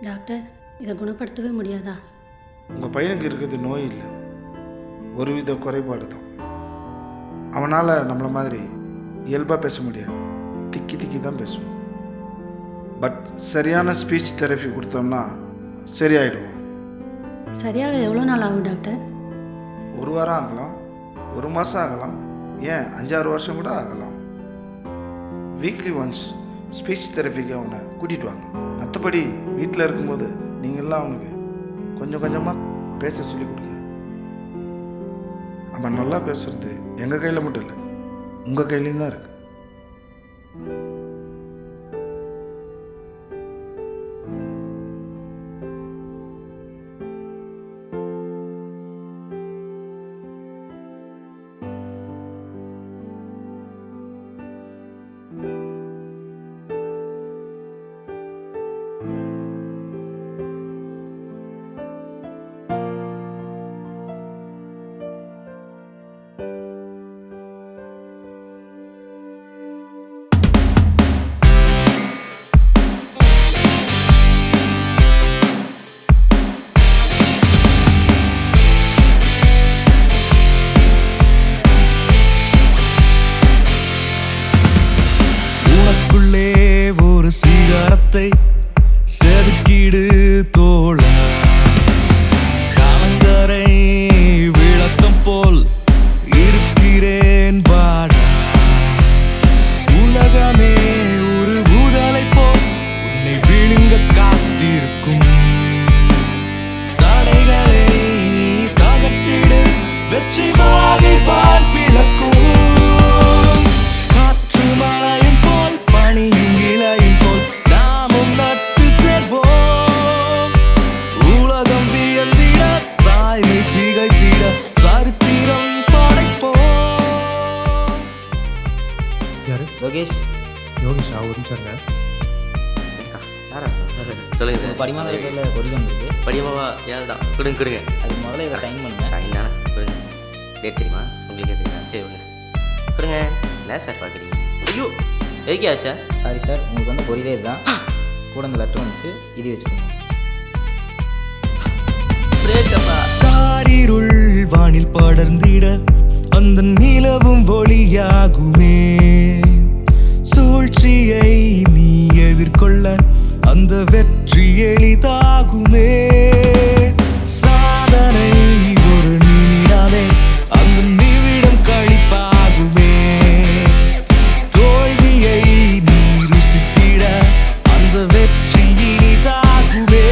Doctor, இதை குணப்படுத்தவே முடியாதா? உங்கள் பையனுக்கு இருக்கிறது நோய் இல்லை, ஒரு வித குறைபாடு தான். அவனால் நம்மளை மாதிரி இயல்பாக பேச முடியாது, திக்கி திக்கி தான் பேசுவோம். பட் சரியான ஸ்பீச் தெரப்பி கொடுத்தோம்னா சரியாயிடுவோம். சரியாக எவ்வளோ நாள் ஆகும் டாக்டர்? ஒரு வாரம் ஆகலாம், ஒரு மாதம் ஆகலாம், ஏன் 5-6 வருஷம் கூட ஆகலாம். வீக்லி ஒன்ஸ் ஸ்பீச் தெரப்பிக்கு அவனை கூட்டிகிட்டு வாங்க. மற்றபடி வீட்டில் இருக்கும்போது நீங்கள்லாம் அவனுக்கு கொஞ்சம் கொஞ்சமாக பேச சொல்லி கொடுங்க. அவன் நல்லா பேசுறது எங்கள் கையில் மட்டும் இல்லை, உங்கள் கையிலையும் தான் இருக்குது. சிகரத்தை செதுக்கிடு தோழா, கலங்கரை விளக்கம் போல் இருக்கிறேன் பாடா. உலகமே ஒரு பூதலை போல் உன்னை விழுங்க காத்திருக்கும். தடைகளை நீ தகர்த்திடு, வெற்றி வாகை வான் பிளக்கும். யோகேஷ் ஒரு நிமிஷம் இருங்க. சொல்லுங்க சார். படிமாதிரி பேரில் கொடி வந்திருக்கு. படிமாவா? ஏன் தான் கொடுங்க கொடுங்க. அது முதல்ல இதை சைன் பண்ணுங்க. சைன் தானே, கொடுங்க. டேட் தெரியுமா? உங்களுக்கே தெரியுமா? சரி கொடுங்க கொடுங்க. என்ன சார் பார்க்குறீங்க? ஐயோ எதுக்கே ஆச்சா? சாரி சார், உங்களுக்கு வந்து கொரியிலே இதுதான் கூட இந்த லெட்டர் வந்துச்சு, இது வச்சுக்கோங்க. காரிருள் வானில் படர்ந்திட அந்த நிலவும் ஒளியாகுமே. சூழ்ச்சியை நீ எதிர்கொள்ள அந்த வெற்றி எளிதாகுமே. சாதனை ஒரு நிமிடமே, அந்த நிமிடம் கழிப்பாகுமே. தோல்வியை நீ ருசித்திட அந்த வெற்றி இனிதாகுமே.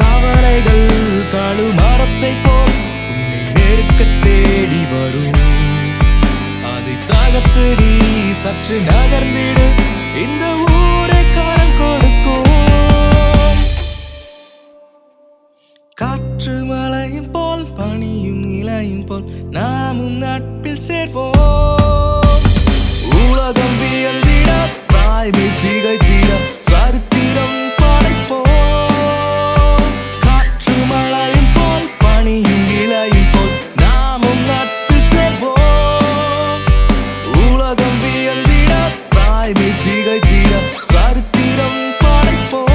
கவலைகள் கழுமரத்தை போல் உன்னை நெருக்க தேடி வரும். அதை தகர்த்து நீ சற்று நகர்ந்திடு, இந்த ஊரை கரம் கொடுக்கும். காற்று மழையும் போல் பனியும் இலையும் போல் நாமும் நட்பில் சேர்வோம். உலகம் வியந்திட தாய்மை திகைத்திட சரித்திரம் படைப்போம். காற்று மழையும் போல் பனியும் இலையும் போல் நாமும் நட்பில் சேர்வோம். உலகம் வியந்திட தாய்மை திகைத்திட சரித்திரம் படைப்போம்.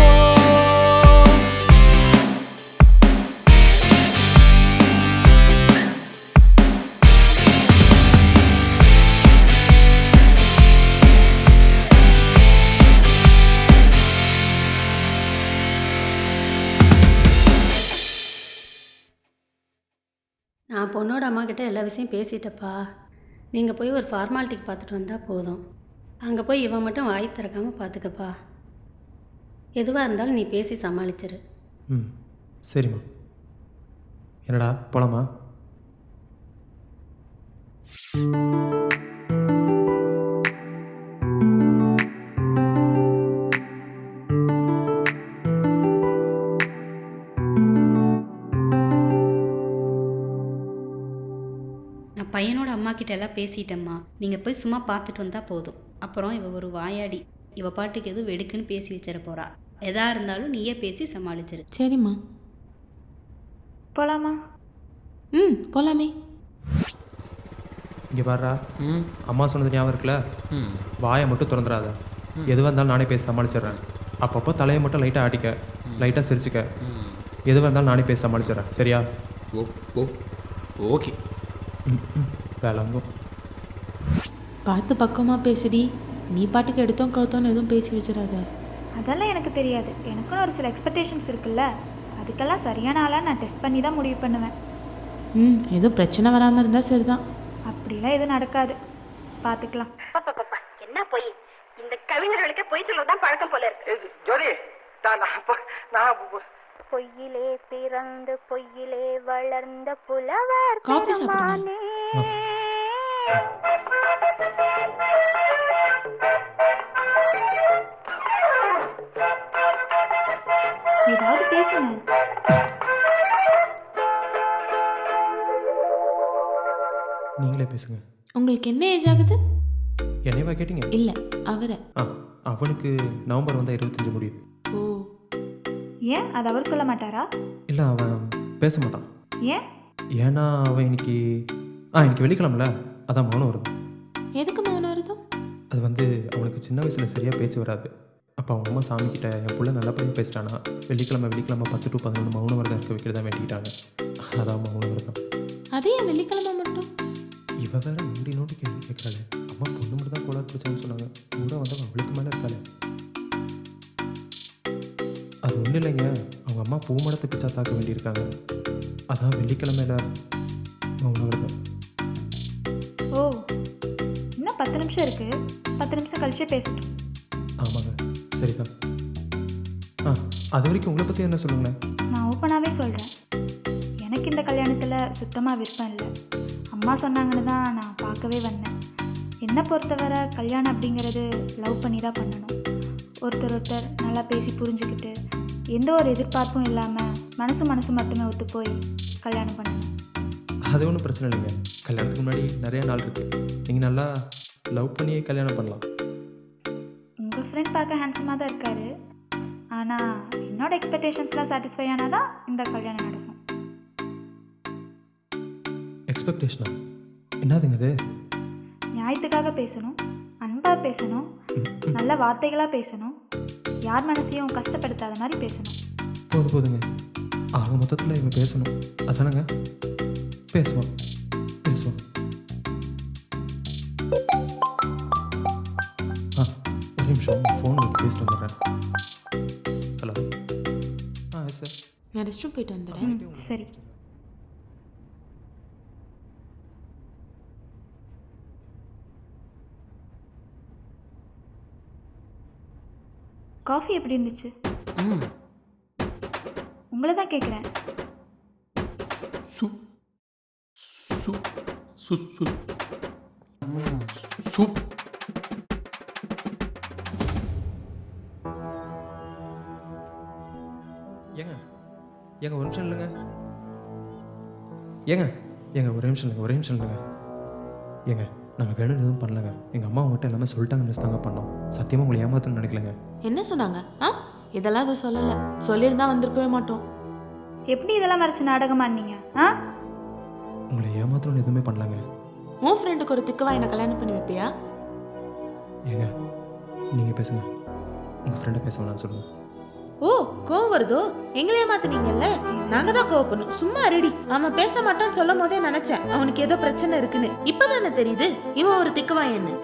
நான் பொண்ணோட அம்மா கிட்ட எல்லா விஷயம் பேசிட்டப்பா. நீங்கள் போய் ஒரு ஃபார்மாலிட்டிக்கு பார்த்துட்டு வந்தால் போதும். அங்கே போய் இவன் மட்டும் வாய் திறக்காமல் பார்த்துக்கப்பா. எதுவாக இருந்தாலும் நீ பேசி சமாளிச்சிரு. சரிம்மா. என்னடா போலாமா? நான் பையனோட அம்மா கிட்ட எல்லாம் பேசிட்டேம்மா. நீங்கள் போய் சும்மா பார்த்துட்டு வந்தால் போதும். அப்புறம் இவ ஒரு வாயாடி, இவ பாட்டுக்கு எதுவும் வெடுக்குன்னு பேசி வச்சிட போகிறா. எதா இருந்தாலும் நீயே பேசி சமாளிச்சிரு. சரிம்மா. போகலாமா? போகலாமே. இங்கே பாடுறா, அம்மா சொன்னது ஞாபகம் இருக்குல்ல? வாயை மட்டும் திறந்துடாத. எதுவாக இருந்தாலும் நானே பேசி சமாளிச்சிடுறேன். அப்பப்போ தலையை மட்டும் லைட்டாக ஆட்டிக்க, லைட்டாக சிரிச்சுக்க. எதுவாக இருந்தாலும் நானே பேச சமாளிச்சிடறேன், சரியா? ஓ ஓ ஓகே. வேலைங்கும். பார்த்து பக்கமாக பேசுடி. நீ பாட்டுக்கு எடுத்தோம் கவுத்தோன்னு எதுவும் பேசி வச்சிடாத. அதெல்லாம் எனக்கு தெரியாது. எனக்குன்னு ஒரு சில எக்ஸ்பெக்டேஷன்ஸ் இருக்குல்ல, அதுக்கெல்லாம் சரியான ஆளாக நான் டெஸ்ட் பண்ணி தான் முடிவு பண்ணுவேன். எதுவும் பிரச்சனை வராமல் இருந்தால் சரிதான். அப்படிலாம் எதுவும் நடக்காது, பார்த்துக்கலாம். என்ன பொய்? இந்த கவிஞர்களுக்கு பொய் சொல்றதுதான் பழக்கம் போல இருக்கு. ஜோதி, பொய்யிலே பிறந்து பொய்யிலே வளர்ந்த புலவர் காஃபி சாப்பிடுங்க. ஏதாவது பேசுங்க. நீங்களே பேசுங்க. உங்களுக்கு என்ன ஏஜ் ஆகுது? என்னையவா கேட்டீங்க? இல்லை, அவரை. அவனுக்கு நவம்பர் வந்தால் 25 முடியுது. ஓ, ஏன் அது அவர் சொல்ல மாட்டாரா? இல்லை, அவன் பேச மாட்டான். ஏன்? ஏன்னா அவன் இன்னைக்கு வெள்ளிக்கிழமைல, அதான் மௌனம் வருது. எதுக்கு மௌனம் வருதும்? அது வந்து அவனுக்கு சின்ன வயசில் சரியாக பேச்சு வராது. அப்போ அவங்க அம்மா சாமிக்கிட்ட என் பிள்ளை நல்லா பண்ணி பேசிட்டானா வெள்ளிக்கிழமை 10 to 11 மௌன விரதம் இருக்க வைக்கிறதா வேண்டிக்கிட்டாங்க. அதான் மௌன விரதம். அதே ஏன் வெள்ளிக்கிழமை மட்டும்? இவ வேற நோண்டி கேள்வி கேட்குறாள். அம்மா பொண்ணு மட்டும் தான் கோளாறு பிடிச்சான்னு சொன்னாங்க. கூட வந்து அவளுக்கு மேலே இருக்காள். அது ஒன்றும் இல்லைங்க, அவங்க அம்மா பூமடத்தை பிச்சா தாக்க வேண்டியிருக்காங்க. அதான் வெள்ளிக்கிழமையில மௌன விரதம். ஓ, இன்னும் 10 நிமிஷம் இருக்கு. 10 நிமிஷம் கழிச்சே பேசட்டும். ஆமாங்க, சரிதான். அது வரைக்கும் உங்களை பற்றி என்ன சொல்லுங்களேன்? நான் ஓப்பனாகவே சொல்கிறேன், எனக்கு இந்த கல்யாணத்தில் சுத்தமாக விருப்பம் இல்லை. அம்மா சொன்னாங்கன்னு தான் நான் பார்க்கவே வந்தேன். என்னை பொறுத்தவரை கல்யாணம் அப்படிங்கிறது லவ் பண்ணி தான் பண்ணணும். ஒருத்தர் நல்லா பேசி புரிஞ்சுக்கிட்டு எந்த ஒரு எதிர்பார்ப்பும் இல்லாமல் மனசு மட்டுமே ஒத்து போய் கல்யாணம் பண்ணணும். அது ஒன்றும் பிரச்சனை இல்லைங்க. கல்யாணத்துக்கு முன்னாடி நிறைய நாள் இருக்குது. நீங்கள் நல்லா லவ் பண்ணி கல்யாணம் பண்ணலாம். உங்கள் ஃப்ரெண்ட் பார்க்க ஹேண்ட்ஸமாக தான் இருக்காரு. ஆனால் என்னோட எக்ஸ்பெக்டேஷன்ஸ்லாம் சாட்டிஸ்ஃபை ஆனால் தான் இந்த கல்யாணம் நடக்கும். எக்ஸ்பெக்டேஷனா? என்னதுங்க இது? நியாயத்துக்காக பேசணும், அன்பாக பேசணும், நல்ல வார்த்தைகளாக பேசணும், யார் மனசையும் கஷ்டப்படுத்தாத மாதிரி பேசணும். போதுங்க. ஆக மொத்தத்தில் இவன் பேசணும், அதானங்க? பேசுவான். ஒரு நிமிஷம் ஃபோன் பேசிட்டு வந்துடுறேன். ஹலோ. சார், நான் ரெஸ்ட் ரூம் போயிட்டு வந்துடுறேன். சரி. காஃபி எப்படி இருந்துச்சு? உங்களை தான் கேட்குறேன். சூப். ஏங்க ஒரு நிமிஷம் இல்லைங்க. ஏங்க ஒரு நிமிஷம் இல்லைங்க. ஏங்க, நாங்கள் வேணும்னு எதுவும் பண்ணலங்க. எங்கள் அம்மா அவங்ககிட்ட எல்லாமே சொல்லிட்டாங்க, மிஸ் தாங்க பண்ணோம். சத்தியமாக உங்களை ஏமாத்தணும்னு நினைக்கலங்க. என்ன சொன்னாங்க? இதெல்லாம் எதுவும் சொல்லலை. சொல்லியிருந்தா வந்திருக்கவே மாட்டோம். எப்படி இதெல்லாம் மறைச்சு நாடகமா நீங்க? உங்களை ஏமாத்தணும்னு எதுவுமே பண்ணலங்க. உன் ஃப்ரெண்டுக்கு ஒரு திக்குவா என்னை கல்யாணம் பண்ணி வைப்பியா? ஏங்க, நீங்கள் பேசுங்க. உங்கள் ஃப்ரெண்டை பேச வேணாம்னு சொல்லுங்கள். ஓ, கோவம் வருதோ? எங்களை ஏமாத்துனீங்கல்ல, நாங்க தான் கோவப்படணும். சும்மா ரெடி. அவன் பேச மாட்டான்னு சொல்லும் போதே நினைச்சேன் அவனுக்கு ஏதோ பிரச்சனை இருக்குன்னு. இப்பதானே தெரியுது இவன் ஒரு திக்குவாயன்னு.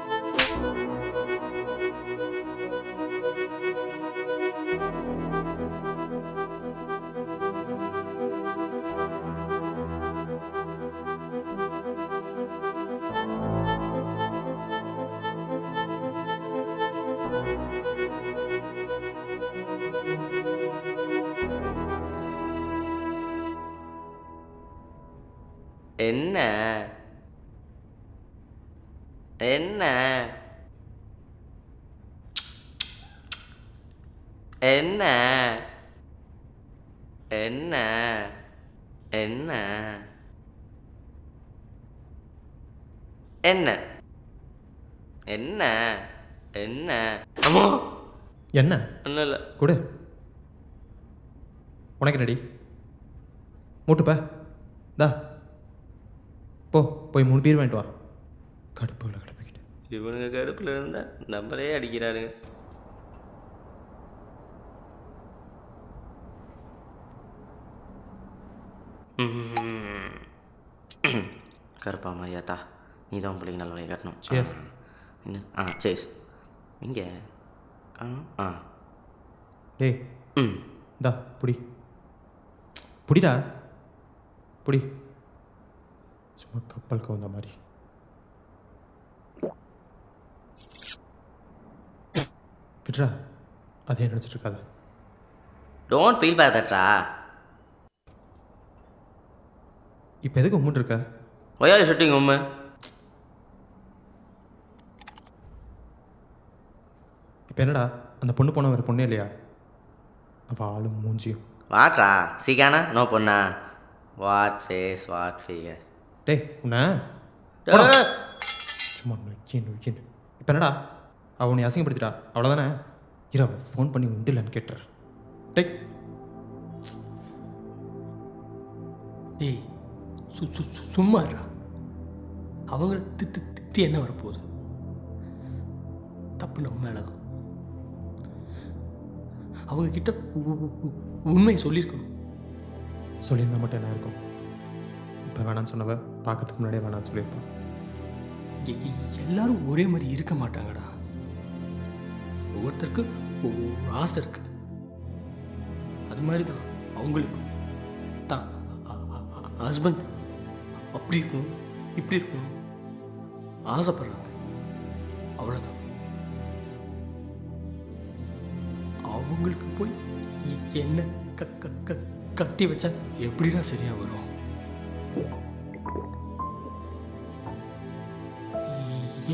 என்ன என்ன என்ன என்ன என்ன என்ன என்ன என்ன அம்மா என்ன? ஒன்றும் இல்லை. கொடு. உனக்கு ரெடி மூட்டுப்பா. தா போய் 3 பீர் வாங்கிட்டு வா. கடுப்புக்கிட்ட இவனுங்க கடுப்பில் இருந்தால் நம்மளே அடிக்கிறானுங்க. கருப்பா மாதிரியாத்தா நீ தான் பிள்ளைக்கு நல்ல வழியை காட்டணும். Cheers. இன்னும் சேஸ் இங்கே காணும். டேய் ம் இந்தா புடி புடிடா புடி. சும்மா கப்பல் கவுந்த மாதிரி. விட்றா அதே நினச்சிட்டு இருக்காத. டோன்ட் ஃபீல் பேட் தட்ரா. இப்போ எதுக்கு உம்முன்னு இருக்க? ஒய் ஆர் யூ ஷூட்டிங் உம்மை? இப்போ என்னடா அந்த பொண்ணு போன வேறு பொண்ணே இல்லையா? அவள் ஆளும் மூஞ்சியும். வாட்ரா சீக்கானா நோ பொண்ணா? What face what figure. டேய் உன்னை சும்மா நொய்யன். இப்போ என்னடா அவள் உன்னை அசிங்கப்படுத்திட்டா அவ்வளோதானே? இரு அவளை ஃபோன் பண்ணி உண்டு இல்லைன்னு கேட்டுறேன். டேய் டேய் சும்மா இருடா. அவங்கள திட்டி என்ன வரப்போகுது? தப்பு நம்ம மேலே தான். அவங்கக்கிட்ட உண்மையை சொல்லியிருக்கணும். சொல்லியிருந்தா மட்டும் என்ன இருக்கும்? இப்போ வேணான்னு சொன்னவ பார்க்கறதுக்கு முன்னாடியே வேணான்னு சொல்லியிருப்பான். எல்லாரும் ஒரே மாதிரி இருக்க மாட்டாங்கடா. ஒவ்வொருத்தருக்கு ஒவ்வொரு ஆசை இருக்கு. அது மாதிரி தான் அவங்களுக்கும் தான் ஹஸ்பண்ட் அப்படி இருக்கணும் இப்படி இருக்கணும் ஆசைப்படுறாங்க. அவ்வளோதான். அவங்களுக்கு போய் என்ன கட்டி வச்சா எப்படிடா சரியா வரும்?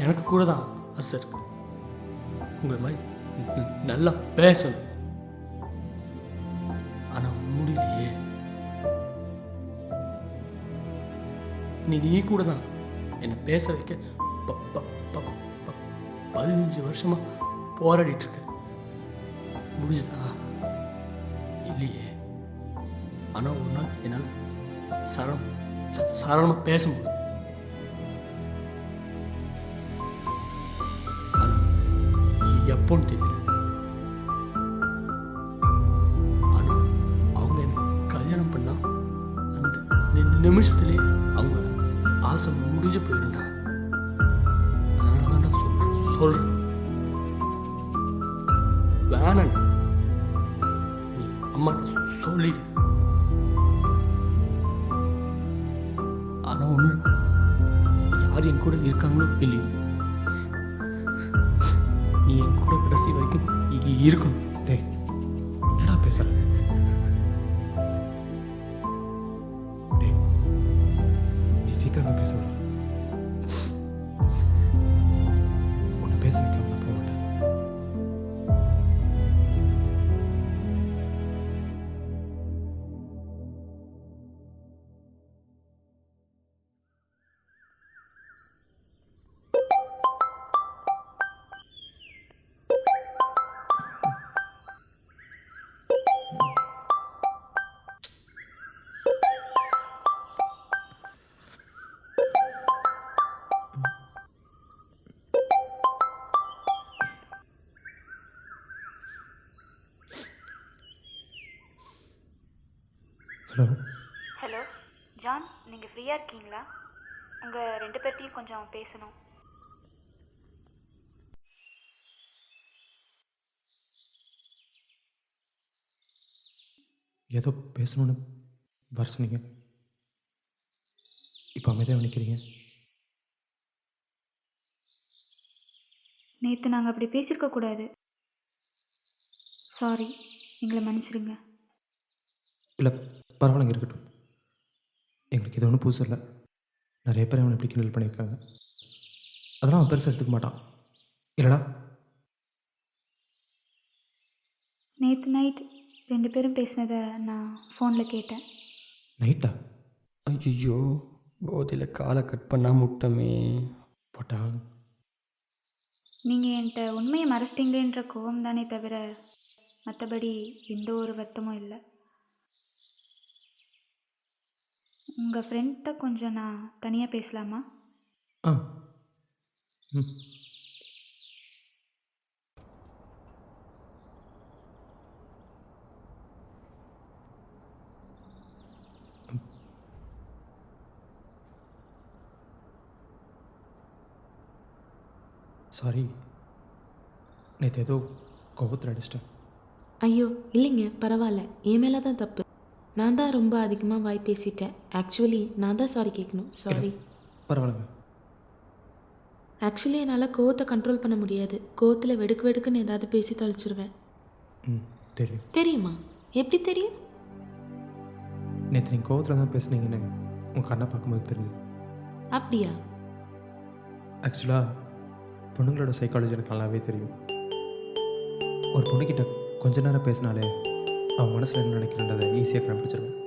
எனக்கு கூட தான் ஆசை இருக்கு. உங்களை மாதிரி நல்லா பேசணும். ஆனா முடியலையே. நீ கூட தான் என்னை பேச வைக்க 15 வருஷமா போராடிட்டு இருக்க. முடிஞ்சுதா? இல்லையே. ஆனா ஒரு நாள் என்னால் சாதாரணமா பேச முடியும். ஆனா எப்போன்னு தெரியல. ஆனா அவங்க என்ன கல்யாணம் பண்ணா அந்த நிமிஷத்திலே அவங்க ஆசை முடிஞ்சு போயிருந்தா. அதனால தான் நான் சொல்றேன் வேணாண்டா. நீ அம்மாட்ட சொல்லிடு. ஆனா ஒண்ணு, யார் என் கூட இருக்காங்களோ இல்லையோ, நீ என் கூட கடைசி வரைக்கும் இருக்கணும். டேய் என்னடா பேசுற? டேய் நீ சீக்கிரமா பேச விட. உன்னை பேச வைக்காம நான் போக மாட்டேன். ஹலோ ஹலோ ஜான், நீங்கள் ஃப்ரீயாக இருக்கீங்களா? உங்கள் 2 பேர்ட்டையும் கொஞ்சம் பேசணும். ஏதோ பேசணுன்னு வர சொன்னீங்க. இப்போ அமைதியாக நிற்கிறீங்க. நேற்று நாங்கள் அப்படி பேசியிருக்கக்கூடாது. சாரி, எங்களை மன்னிச்சிடுங்க. இல்லை பரவாயில்லைங்க, இருக்கட்டும். எங்களுக்கு இது ஒன்றும் புதுசு இல்லை. நிறைய பேர் அவனை இப்படி கிண்டல் பண்ணியிருக்காங்க. அதெல்லாம் அவன் பெருசாக எடுத்துக்க மாட்டான் இல்லைடா? நேற்று நைட் 2 பேரும் பேசினதை நான் ஃபோனில் கேட்டேன். நைட்டா? ஐயோ, போதையில் காலை கட் பண்ணாம முட்டமே போட்டா நீங்கள் என்கிட்ட உண்மையை மறைச்சிட்டீங்களேன்ற கோபம் தானே தவிர மற்றபடி எந்த ஒரு வருத்தமும் இல்லை. உங்கள் ஃப்ரெண்ட்ட கொஞ்சம் நான் தனியாக பேசலாமா? ஆ ம் சாரி, நேற்று ஏதோ கோபத்தில் அடிச்சிட்டேன். ஐயோ இல்லைங்க, பரவாயில்ல. என் மேலே தான் தப்பு. நான் தான் ரொம்ப அதிகமாக வாய் பேசிட்டேன். ஆக்சுவலி நான் தான் சாரி கேட்கணும். சாரி. பரவாயில்லைங்க. ஆக்சுவலி என்னால் கோவத்தை கண்ட்ரோல் பண்ண முடியாது. கோவத்தில் வெடுக்கு வெடுக்குன்னு ஏதாவது பேசி தொலைச்சிருவேன். தெரியும். தெரியுமா? எப்படி தெரியும்? நேற்று நீங்கள் கோவத்தில் தான் பேசுனீங்கன்னு உங்கள் கண்ணை பார்க்கும்போது தெரியுது. அப்படியா? ஆக்சுவலாக பொண்ணுங்களோட சைக்காலஜி எனக்கு நல்லாவே தெரியும். ஒரு பொண்ணுக்கிட்ட கொஞ்ச நேரம் பேசினாலே அவன் மனசில் என்ன நினைக்கிறேன்றதை ஈஸியாக கண்டுபிடிச்சிருவேன்.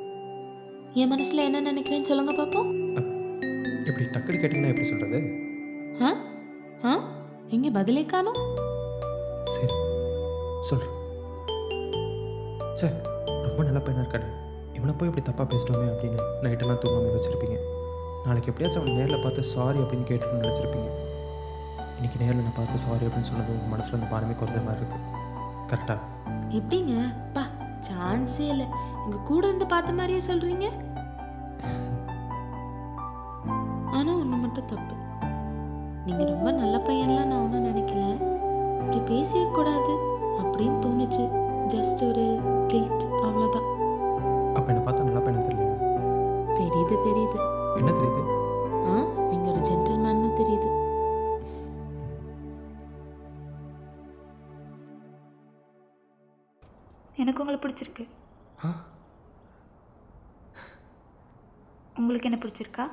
என் மனசில் என்ன நினைக்கிறேன்னு சொல்லுங்க பார்ப்போம். எப்படி டக்குனு கேட்டிங்கன்னா எப்படி சொல்கிறது? ஆ ஆ எங்கே பதிலே காணோம்? சரி சொல்கிறேன். சரி, ரொம்ப நல்ல பையனாக இருக்காரு, இவனை போய் இப்படி தப்பாக பேசிட்டோமே அப்படின்னு நைட்டெல்லாம் தூங்காமல் வச்சுருப்பீங்க. நாளைக்கு எப்படியாச்சும் அவன் நேரில் பார்த்து சாரி அப்படின்னு கேட்டுன்னு நினச்சிருப்பீங்க. இன்றைக்கி நேரில் நான் பார்த்து சாரி அப்படின்னு சொன்னது உங்கள் மனசில் அந்த பாரமே குறைஞ்ச மாதிரி இருக்குது. கரெக்டாக? எப்படிங்க பா, சான்ஸே இல்லை. எங்கள் கூட இருந்து பார்த்த மாதிரியே சொல்கிறீங்க. ஆனால் ஒன்று மட்டும் தப்பு. நீங்கள் ரொம்ப நல்ல பையன்லாம் நான் ஒன்றும் நினைக்கல. இப்படி பேசிடக்கூடாது அப்படின்னு தோணுச்சு. ஜஸ்ட் ஒரு கில்ட், அவ்வளோதான். அப்போ என்னை பார்த்தா நல்லா பையனா தெரியலையா? தெரியுது தெரியுது. என்ன தெரியுது? நீங்கள் ஒரு ஜென்டில்மேன்னு தெரியுது. எனக்கு உங்களை பிடிச்சிருக்கு. உங்களுக்கு என்ன பிடிச்சிருக்கா?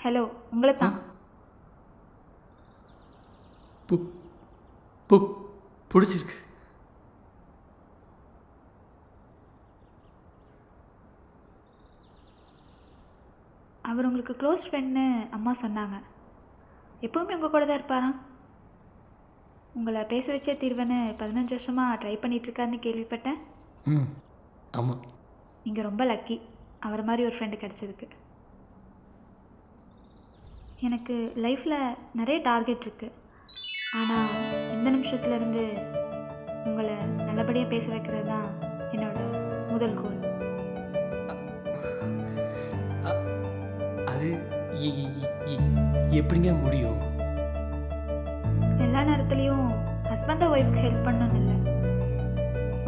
ஹலோ, உங்களை தான். பிடிச்சிருக்கு. அவர் உங்களுக்கு க்ளோஸ் ஃப்ரெண்ட்னு அம்மா சொன்னாங்க. எப்போவுமே உங்கள் கூட தான் இருப்பாராம். உங்களை பேச வச்சே தீர்வுன்னு 15 வருஷமாக ட்ரை பண்ணிகிட்ருக்காருன்னு கேள்விப்பட்டேன். ஆமாம். நீங்கள் ரொம்ப லக்கி அவரை மாதிரி ஒரு ஃப்ரெண்டு கிடச்சதுக்கு. எனக்கு லைஃப்பில் நிறைய டார்கெட் இருக்குது. ஆனால் இந்த நிமிஷத்துலேருந்து உங்களை நல்லபடியாக பேச வைக்கிறது தான் என்னோடய முதல் கோல். அது எப்படிங்க முடியும்? எல்லா நேரத்துலையும் ஹஸ்பண்டை ஒய்ஃப்க்கு ஹெல்ப் பண்ணணும்னு இல்லை,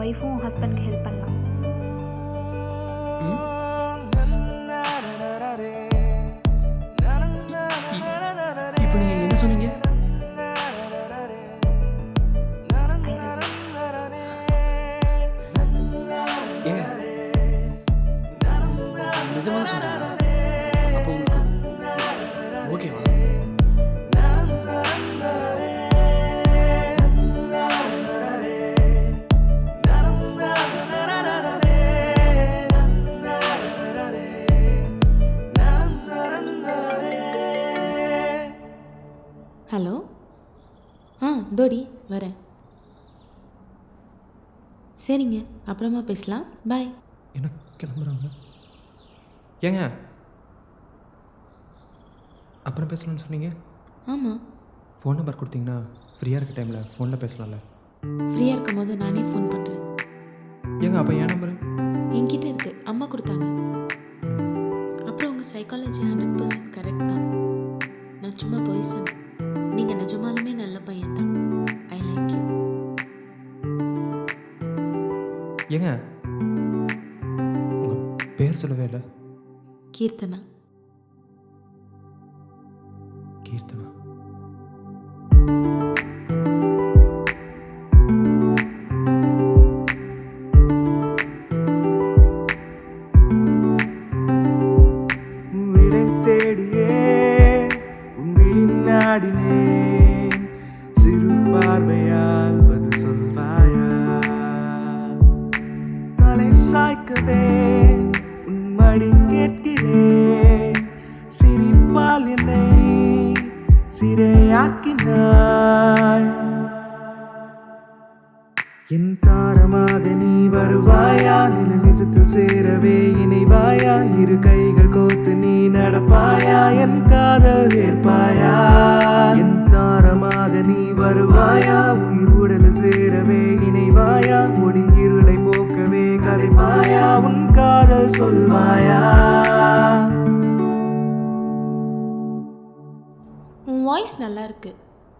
ஒய்ஃபும் ஹஸ்பண்ட்க்கு ஹெல்ப் பண்ணலாம். இப்போ நீங்கள் என்ன சொன்னீங்க? நிஜமாக சொன்னீங்க? அப்போ உங்களுக்கு ஓகேவா? ஹலோ. தோடி வரேன். சரிங்க, அப்புறமா பேசலாம். பாய். என்ன கிளம்புறாங்க? ஏங்க அப்புறம் பேசலாம்னு சொன்னீங்க? ஆமாம். ஃபோன் நம்பர் கொடுத்தீங்கன்னா ஃப்ரீயாக இருக்க டைமில் ஃபோனில் பேசலாம்ல? ஃப்ரீயாக இருக்கும் போது நானே ஃபோன் பண்ணுறேன். ஏங்க அப்போ என் நம்பரு என்கிட்ட இருக்குது, அம்மா கொடுத்தாங்க. அப்புறம் உங்கள் சைக்காலஜி 100% கரெக்ட் தான். நான் சும்மா போய் சொன்னேன். நீங்கள் நிஜமாலுமே நல்ல பையன் தான். I like you. ஏங்க உங்கள் பேர் சொல்லவே இல்லை. கீர்த்தனா. கீர்த்தனா. விடை தேடியே உன்னில் நாடினேன். சிறு பார்வையால் பதில் சொல்வாயா? தலை சாய்க்கவே உன் மடி கேட்கிறேன். சிரிப்பால் என்னை சிறையாக்கினாய். என் தாரமாக நீ வருவாயா? நில நிஜத்தில் சேரவே இணைவாயா? இரு கைகள் கோத்து நீ நடப்பாயா? என் காதல் ஏற்பாயா? என் தாரமாக நீ வருவாயா? உயிர் உடலில் சேரவே இணைவாயா? ஒளி இருளை போக்கவே கரைப்பாயா? உன் காதல் சொல்வாயா? வாய்ஸ் நல்லா இருக்கு.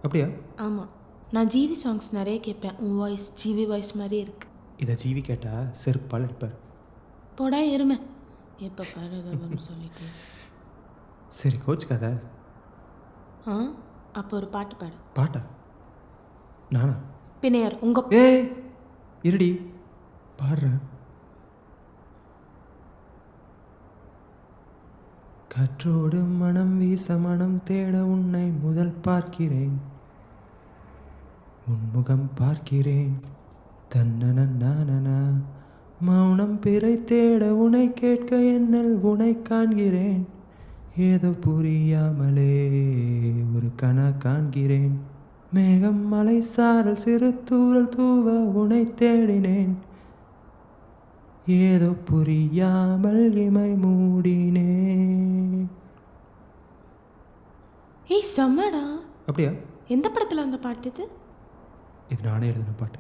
அப்படியா? ஆமாம், நான் ஜிவி சாங்ஸ் நிறைய கேட்பேன். உன் வாய்ஸ் ஜிவி வாய்ஸ் மாதிரியே இருக்கு. இதை ஜீவி கேட்டால் செருப்பால் அடிப்பார். போடா எருமை, எப்போ பாரு ஏதாவது சொல்லிட்டு. சரி கோச்சுக்காத. ஆ, அப்போ ஒரு பாட்டு பாடு. பாட்டா? நானா? பின்னையார் உங்கள் ஏய் இருடி பாடுறேன். காற்றோடு மனம் வீச மனம் தேட உன்னை முதல் பார்க்கிறேன், உன்முகம் பார்க்கிறேன். தன்னன மௌனம் பிறை தேட உனை கேட்க என்னல் உனை காண்கிறேன். ஏதோ புரியாமலே ஒரு கனா காண்கிறேன். மேகம் மலை சாரல் சிறு தூரல் தூவ உனை தேடினேன். ஏதோ புரியாமல் இமை மூடினேன். ஏய் செம்மடா. அப்படியா? எந்த படத்தில் வந்த பாட்டு இது? இது நானே எழுதின பாட்டு.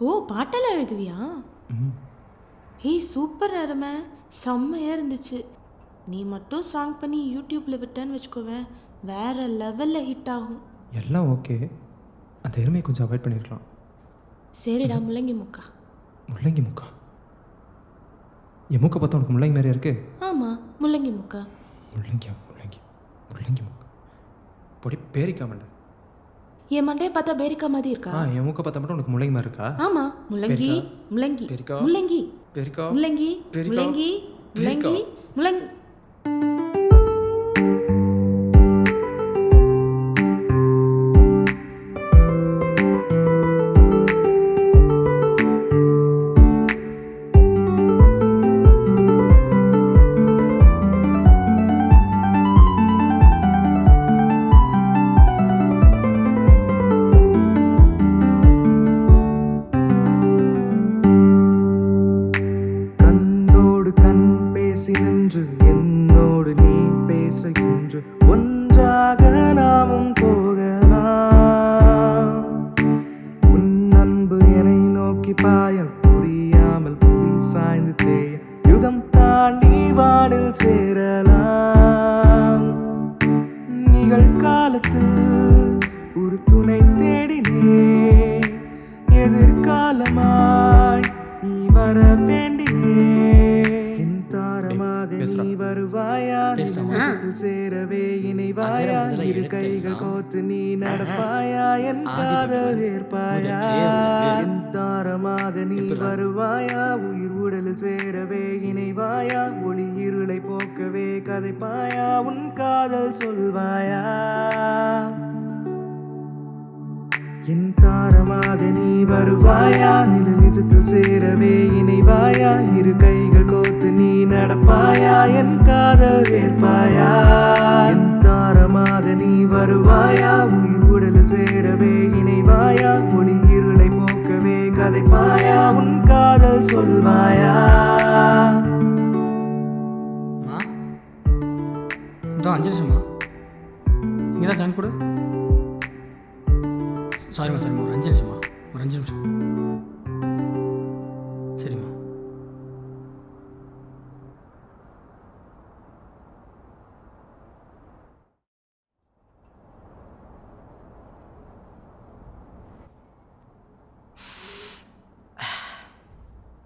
ஓ, பாட்டெல்லாம் எழுதுவியா? ம். ஏய் சூப்பர் அருமை, செம்மையாக இருந்துச்சு. நீ மட்டும் சாங் பண்ணி யூடியூப்பில் விட்டேன்னு வச்சுக்கோவேன், வேறு லெவலில் ஹிட் ஆகும். எல்லாம் ஓகே, அந்த எருமையை கொஞ்சம் அவாய்ட் பண்ணியிருக்கலாம். சரிடா, முள்ளங்கி முக்கா. முள்ளங்கி முக்கா? என் மூக்கை பார்த்தா உனக்கு முள்ளங்கி மாதிரியா இருக்கு? ஆமாம், முள்ளங்கி முக்கா. முள்ளங்கியா? முள்ளங்கி முள்ளங்கி முக்கா பொடி பேரிக்காமண்ட. என் மண்டையை பார்த்தா பேரிக்கா மாதிரி இருக்கா? என் மூக்கை பார்த்தா மட்டும் உனக்கு முள்ளங்கி மாதிரி இருக்கா? ஆமாம், முள்ளங்கி முள்ளங்கி பெரிக்கா முள்ளங்கி பெரிக்கா முள்ளங்கி பெரிக்கா முள்ளங்கி முள்ளங்கி முள்ளங்கி. கண்ணோடு கண் பேசி நின்று என்னோடு நீ பேசுகின்ற ஒன்றாக நாமும் போகலாம். உன் அன்பு என்னை நோக்கி பாயம் புரியாமல் புவி சாய்ந்து தேய யுகம் தாண்டி வானில் சேரலாம். நிகழ்காலத்தில் ஒரு துணை தேடினே, எதிர்காலமாய் நீ வர வேண்டினே. என் தாரமாக நீ வருவாயா, நிஜத்தில் சேரவே இணைவாயா, இரு கைகள் கோத்து நீ நடப்பாயா, என் காதல் ஏற்பாயா. என் தாரமாக நீ வருவாயா, உயிர் உடலில் சேரவே இணைவாயா, ஒளி இருளை போக்கவே கதைப்பாயா, உன் காதல் சொல்வாயா. என் தாரமாக நீ வருவாயா, நிஜத்தில் சேரவே இணைவாயா, இரு கைகள் கோத்து நீ நடப்பாயா, என் காதல் ஏற்பாயா. என் தாரமாக நீ வருவாயா, உயிர் உடலில் சேரவே இணைவாயா, ஒளி இருளை போக்கவே கதைப்பாயா, உன் காதல் சொல்வாயா. இதோ 5 நிமிஷமா இங்கே தான் ஜாயின் கொடு. சாரிம்மா சரிம்மா, ஒரு 5 நிமிஷமா, ஒரு 5 நிமிஷம். சரிம்மா.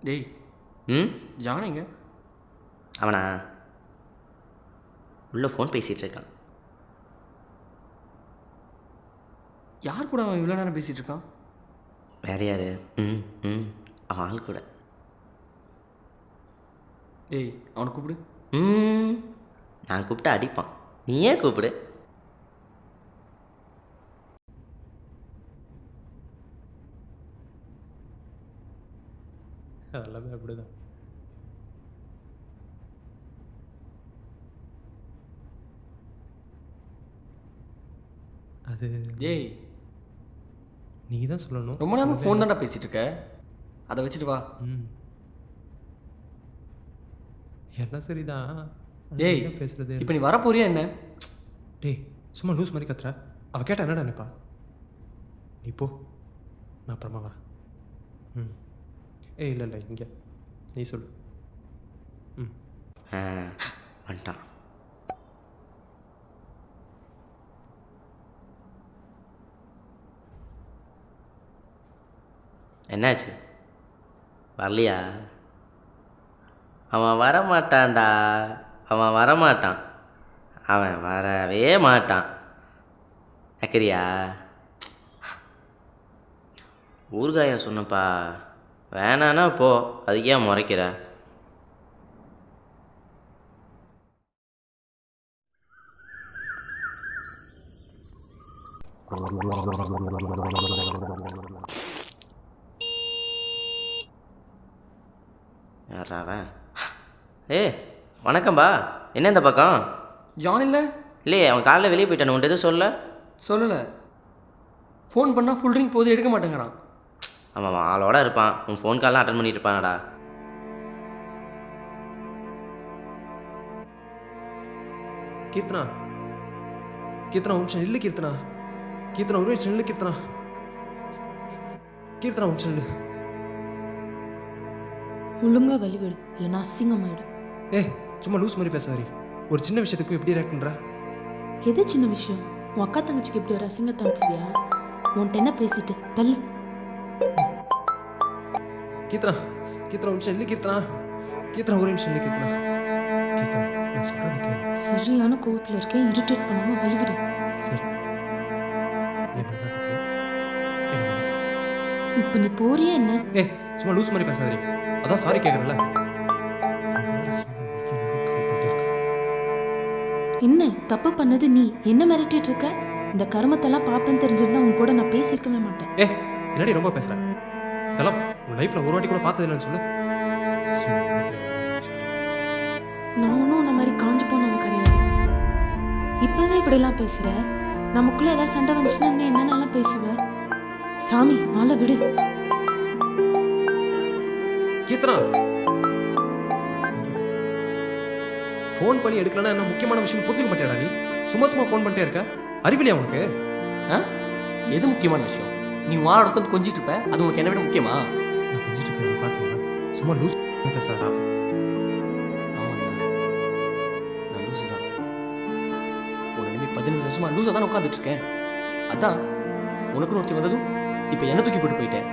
டேய் ஜானிங்க அவனா உள்ள ஃபோன் பேசிகிட்டு இருக்கான். யார் கூட அவன் இவ்வளோ நேரம் பேசிகிட்டு இருக்கான்? வேற யாரு? அவன் ஆள் கூட. டேய் அவனை கூப்பிடு. நான் கூப்பிட்டு அடிப்பான், நீ ஏன் கூப்பிடு. எல்லாமே அப்படிதான். அது டேய் நீ தான் சொல்லணும். ரொம்ப நேரம் ஃபோன் தான்டா பேசிகிட்டு இருக்க, அதை வச்சுட்டு வா. எல்லாம் சரிதான். டேய் பேசுறது இப்போ நீ வரப்போறியா என்ன? டேய் சும்மா லூஸ் மாதிரி கத்துற. அவள் கேட்டா என்னடா நினைப்பா? நீ போ, நான் அப்புறமா வரேன். ஏய் இல்லை இங்கே நீ சொல்லு. வந்துட்டான். என்னாச்சு வரலையா? அவன் வரமாட்டான்டா, அவன் வரமாட்டான், அவன் வரவே மாட்டான். நக்கரியா? ஊறுகாயா சொன்னப்பா, வேணான்னா போ, அதுக்கு ஏன் முறைக்கிற? யாரா அவன்? வணக்கம்பா, என்ன இந்த பக்கம்? ஜான் இல்லை? இல்லையே, அவன் காலைல வெளியே போயிட்டான், உன்ட்டு எதுவும் சொல்லலை. ஃபோன் பண்ணால் ஃபுல் ரிங் போது எடுக்க மாட்டேங்கிறான். ஆமாம், ஆளோட இருப்பான், உன் ஃபோன் கால்லாம் அட்டன் பண்ணிட்டு இருப்பானடா. கீர்த்தனா, கீர்த்தனா ஒரு நிமிஷம் இல்லை. கீர்த்தனா, கீர்த்தனா ஒரு நிமிஷம் இல்லை. கீர்த்தனா, கீர்த்தனா ஒரு நிமிஷம் இல்லை. ஒழுங்காக வழிவிடு, இல்லைன்னா அசிங்கமாயிடும். சும்மா லூஸ் மாதிரி பேசாதீ. ஒரு சின்ன விஷயத்துக்கு போய் எப்படி ரியாக்ட் பண்ணுறா? எது சின்ன விஷயம்? உன் அக்கா தங்கச்சிக்கு இப்படி ஒரு அசிங்கத்தை அனுப்புவியா? உன்ட்ட என்ன பேசிட்டு தள்ளு. கீர்த்தனா, கீர்த்தனா ஒரு நிமிஷம் இல்லை. கீர்த்தனா, கீர்த்தனா ஒரு நிமிஷம் இல்லை. கீர்த்தனா, கீர்த்தனா நான் சொல்கிறது கேளு. சரியான கோவத்தில் இருக்கேன், இரிட்டேட் பண்ணாமல் வழிவிடு. சரி, இப்போ நீ போறியே என்ன? சும்மா லூஸ் மாதிரி பேசாதீ. அதான் சாரி கேட்குறேன்ல. என்ன தப்பு பண்ணது நீ? என்ன மிரட்டிட்டு இருக்க? இந்த கருமத்தெல்லாம் பார்ப்பேன்னு தெரிஞ்சிருந்தா உன் கூட நான் பேசியிருக்கவே மாட்டேன். என்னடி ரொம்ப பேசுகிறேன்? இதெல்லாம் உன் லைஃப்பில் ஒரு வாட்டி கூட பார்த்தது இல்லைன்னு சொல்லு. நான் ஒன்றும் உன்ன மாதிரி காஞ்சு போனவங்க கிடையாது. இப்போவே இப்படிலாம் பேசுகிற. நமக்குள்ளே ஏதாவது சண்டை வந்துச்சுன்னா நீ என்னென்னலாம் பேசுவ? சாமி ஆளை விடு. கீர்த்தனா, ஃபோன் பண்ணி எடுக்கலன்னா என்ன முக்கியமான விஷயம் புரிஞ்சுக்க மாட்டியாடா நீ? சும்மா சும்மா ஃபோன் பண்ணிட்டே இருக்க. அறிவிலையா உனக்கு? எது முக்கியமான விஷயம்? நீ வாழ உட்காந்து கொஞ்சிட்டு இருப்ப, அது உனக்கு என்ன விட முக்கியமா? நான் கொஞ்சிட்டு இருக்கேன், நீ பார்த்தியா? சும்மா லூஸ் பேசாதா? ஆமாண்ணா, நான் லூஸு தான். உன்னை நம்பி 15 வருஷமா லூஸாக தான் உட்காந்துட்டு இருக்கேன். அதான் உனக்குன்னு ஒருத்தி வந்ததும் இப்போ என்ன தூக்கி போட்டு போயிட்டேன்.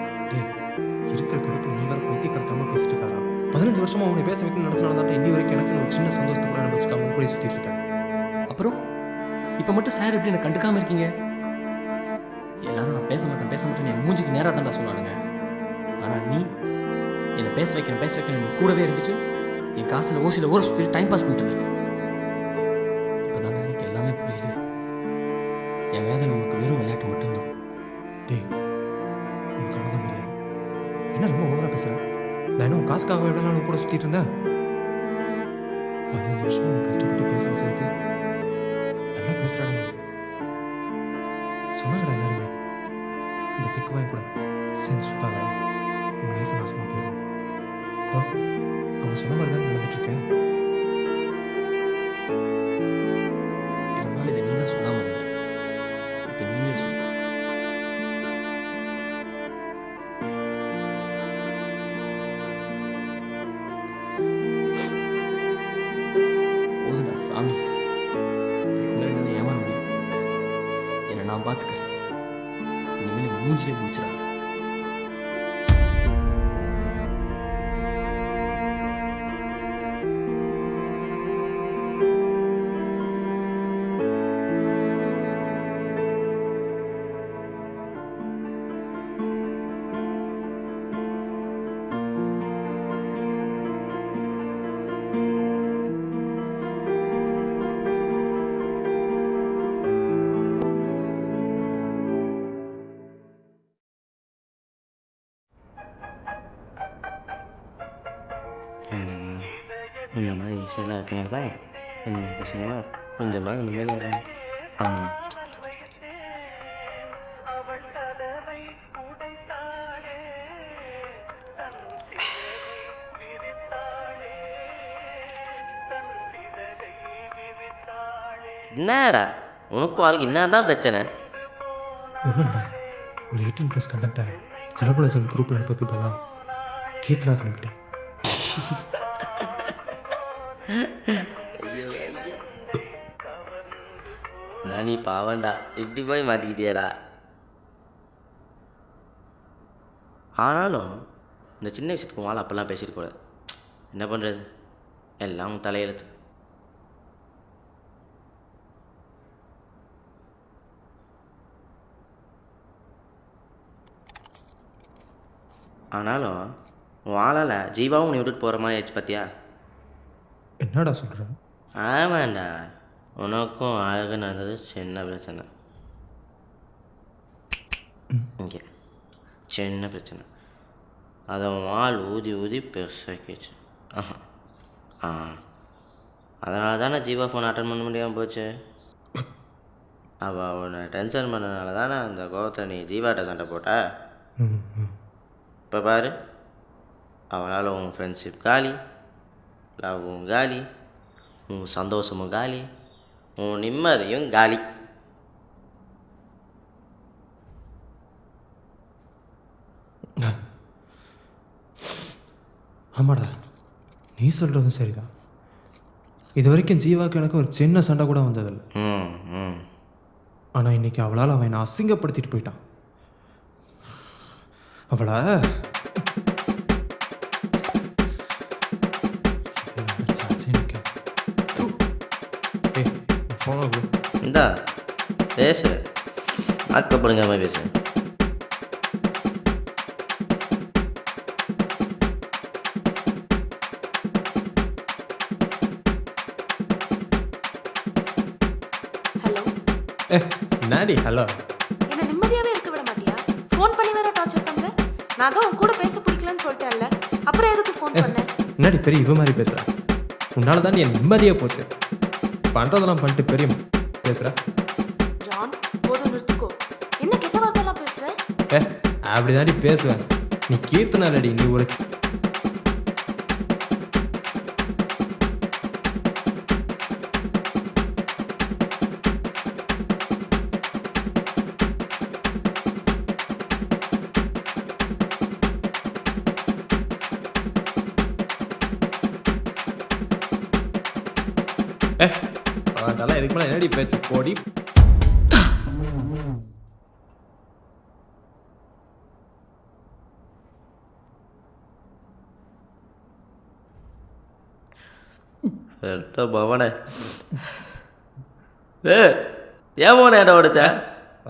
இருக்கிற கொடுத்து நீ வர பைத்தியக்காரத்தனமா பேசிட்டு இருக்காரா? 15 வருஷமா உன்னை பேச வைக்கணும்னு நினைச்சனால தான் இன்னி வரைக்கும் எனக்கு ஒரு சின்ன சந்தோஷத்தை கூட அனுபவிச்சுக்காம உன் கூட சுற்றிட்டு இருக்கேன். அப்புறம் இப்போ மட்டும் சார் எப்படி என்ன கண்டுக்காமல் இருக்கீங்க? எல்லாரும் நான் பேச மாட்டேன் என் மூஞ்சிக்கு நேராக தான்டா சொன்னானுங்க. ஆனால் நீ என்னை பேச வைக்கிறேன் கூடவே இருந்துட்டு என் காசில் ஓசியில் ஊரை சுற்றி டைம் பாஸ் பண்ணிட்டு இருந்திருக்கு. இப்போ தானே எனக்கு எல்லாமே புரியுது. என் வேதனை உனக்கு வெறும் விளையாட்டு மட்டும்தான். உனக்கு அவ்வளோதான் முடியாது. என்ன ரொம்ப ஓவராக பேசுகிறேன்? நான் என்ன உன் காசுக்காக எவ்வளோ நாள் கூட சுற்றிட்டு இருந்தேன்? 15 வருஷமா உனக்கு கஷ்டப்பட்டு பேச வச்சதுக்கு நல்லா பேசுகிறாங்க. சொன்னாங்கடா எல்லாருமே, இந்த திக்கு வாங்கி கூட சேர்ந்து சுத்தாங்க, உன் லைஃப் நாசமாக போயிடும். அவங்க சொன்ன மாதிரி தான் நடந்துட்டு இருக்கேன். இதனால் இதை நீ தான் சொல்லாமல் இருந்த. இப்போ நீயே சொல். போதுடா சாமி, இதுக்கு மேலே என்னால் ஏமாற முடியாது. என்னை நான் பார்த்துக்கிறேன். இனிமேல் மூஞ்சிலே முடிச்சிடாது. இந்த மாதிரி விஷயம்லாம் இருக்கனால தான் என்ன பசங்களா கொஞ்சமாக இந்த மாதிரி வராங்க. ஆமாம், என்னடா உனக்கும் ஆளுக்கு என்ன தான் பிரச்சனை? ஒன்றும் ஒரு 18+ கண்டக்டை செலபுலஜன் குரூப்பில் அனுப்பது போலாம் கீர்த்தனா கணக்கிட்டேன். ஐயோ ஐயோ, நான் நீ பாவண்டா, இப்படி போய் மாட்டிக்கிட்டியாடா. ஆனாலும் இந்த சின்ன விஷயத்துக்கு வாழ அப்பெல்லாம் பேசியிருக்கூடாது. என்ன பண்ணுறது, எல்லாம் தலையெழுத்து. ஆனாலும் வாழால் ஜீவாவும் உன்னை விட்டுட்டு போகிற மாதிரி ஆயிடுச்சு பார்த்தியா? என்னடா சொல்கிற? ஆமாண்டா, உனக்கும் அழகு நடந்தது சின்ன பிரச்சனை. இங்கே சின்ன பிரச்சனை, அதை வால் ஊதி ஊதி பெருசாக்கிடுச்சு. அதனால தானே ஜீவா ஃபோன் அட்டன் பண்ண முடியாமல் போச்சு. அவள் உன்னை டென்ஷன் பண்ணனால தானே அந்த கோவத்தை நீ ஜீவாட்ட சண்டை போட்ட. இப்போ பாரு, அவளால் உன் ஃப்ரெண்ட்ஷிப் காலி, லவ்வும் காலி, உன் சந்தோஷமும் காலி, உன் நிம்மதியும் காலி. ஆமாடா, நீ சொல்கிறதும் சரிதான். இது வரைக்கும் ஜீவாவுக்கு எனக்கு ஒரு சின்ன சண்டை கூட வந்ததில்லை. ஆனால் இன்னைக்கு அவளால் அவன் என்னை அசிங்கப்படுத்திட்டு போயிட்டான். அவளை இந்தா பேசு, ஆக்கப்படுங்க மாதிரி பேசு. நாடி ஹலோ, என்ன நிம்மதியாவே இருக்க விட மாட்டியா? ஃபோன் பண்ணி வேற டார்ச்சர் பண்ற. நான் தான் உன் கூட பேச பிடிக்கலன்னு சொல்லிட்டேன்ல, அப்புறம் எதுக்கு ஃபோன் பண்ண? என்னடி பெரிய இவ மாதிரி பேசுற? உன்னால தான் என் நிம்மதியே போச்சு. பண்ணுறதெல்லாம் பண்ணிட்டு பெரிய பேசுற. ஜான், போதும் நிறுத்துக்கோ. என்ன கெட்ட வார்த்தைலாம் பேசுற? அப்படி தாண்டி பேசுவேன். நீ கீர்த்தனாலடி, நீ ஒரு அதெல்லாம் எதுக்கு மேலே என்னடி பேச்சு போடி. பவனே ஏன் போன ஏன்டா உடைச்சா?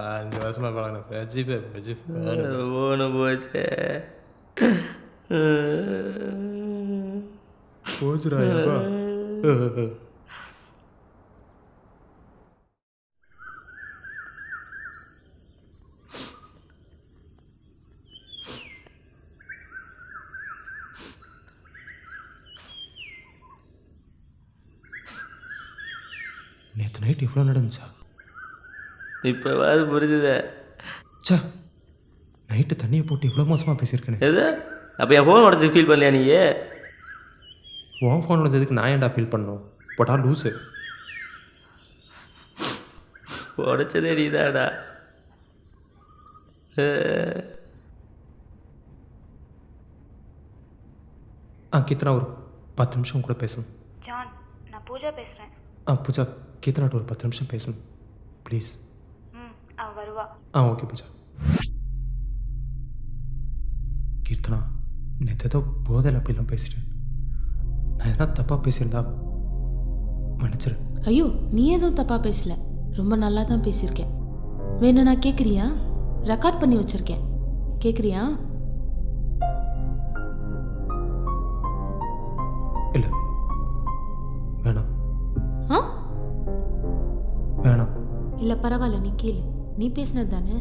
5 வருஷமா பழகின போன போச்சே போச்சுராப்பா. நேற்று நைட் இவ்வளோ நடந்துச்சா? இப்போ புரிஞ்சுதே. சா, நைட்டு தண்ணியை போட்டு இவ்வளோ மோசமாக பேசியிருக்கேன். எது அப்போ என் ஃபோன் உடச்சி ஃபீல் பண்ணலையா நீ? உன் ஃபோன் உடச்சதுக்கு நான் ஏன்டா ஃபீல் பண்ணோம்? போட்டா லூஸு. உடைச்சதே நீதாடா. கீர்த்தனா ஒரு 10 நிமிஷம் கூட பேசணும். ஜான், நான் பூஜா பேசுகிறேன். பூஜா, கீர்த்தனாட்ட ஒரு 10 நிமிஷம் பேசணும் ப்ளீஸ். அவள் வருவா. ஓகே பூஜா. கீர்த்தனா, நேற்று ஏதோ போதையில் அப்படிலாம் பேசிட்டேன். நான் எதனா தப்பாக பேசியிருந்தா மன்னிச்சிரு. ஐயோ, நீ எதுவும் தப்பா பேசல, ரொம்ப நல்லா தான் பேசியிருக்கேன். வேணும்னா கேட்குறியா? ரெக்கார்ட் பண்ணி வச்சிருக்கேன், கேட்குறியா? இல்லை வேணாம். வேணாம். இல்லை பரவாயில்ல, நீ கேளு. நீ பேசினது தானே.